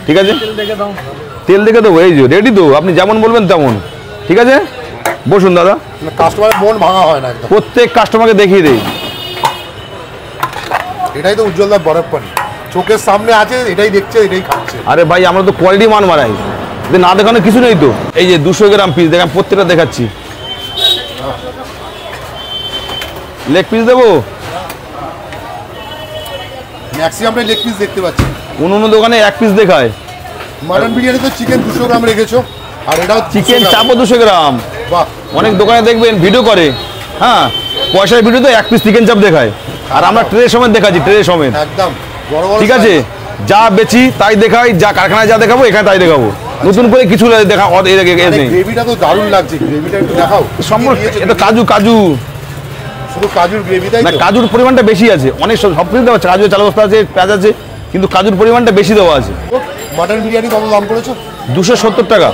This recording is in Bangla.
ঠিক আছে, তেল দেখে দেবো, এই যে রেডি তো, আপনি যেমন বলবেন তেমন। ঠিক আছে, বসুন দাদা। কাস্টমারের মন ভাঙা হয় না একদম, প্রত্যেক কাস্টমারকে দেখিয়ে দেই। এটাই তো উজ্জ্বলদার বরফ পানি, চোখের সামনে আছে, এটাই দেখছে, এটাই খাচ্ছে। আরে ভাই আমরা তো কোয়ালিটি মান মারাই, না দেখানো কিছু নেই তো। এই যে 200 গ্রাম পিস দেখেন, প্রত্যেকটা দেখাচ্ছি। লেগ পিস দেবো, ম্যাক্সিমাম লেগ পিস দেখতে পাচ্ছি। অন্য দোকানে 1 পিস দেখায়। মাটন বিরিয়ানি তো চিকেন 200 গ্রাম রেখেছো, আর এটাও চিকেন চাপও 200 গ্রাম। বাহ, অনেক দোকানে দেখবেন ভিডিও করে, হ্যাঁ পয়সার ভিডিও তো 1 পিস চিকেন চাপ দেখায়, আর আমরা ট্রে সমেত দেখাচ্ছি, ট্রে সমেত। একদম বড় বড়। ঠিক আছে, যা বেচি তাই দেখাই, যা কারখানায় যা দেখাবো এখানে তাই দেখাবো, নতুন করে কিছু দেখা নেই। গ্রেভিটা তো দারুণ লাগছে, গ্রেভিটা একটু দেখাও। সম্ভব এটা কাজু, কাজু শুধু কাজুর গ্রেভি, তাই না, তো? কাজুর পরিমাণটা বেশি আছে, অনেক সব কিছু দেওয়া আছে, কাজু চাল বস্তা আছে, পেঁয়াজ আছে, কিন্তু কাজুর পরিমাণটা বেশি দেওয়া আছে। মাটন বিরিয়ানি কত দাম করেছো? 270 টাকা।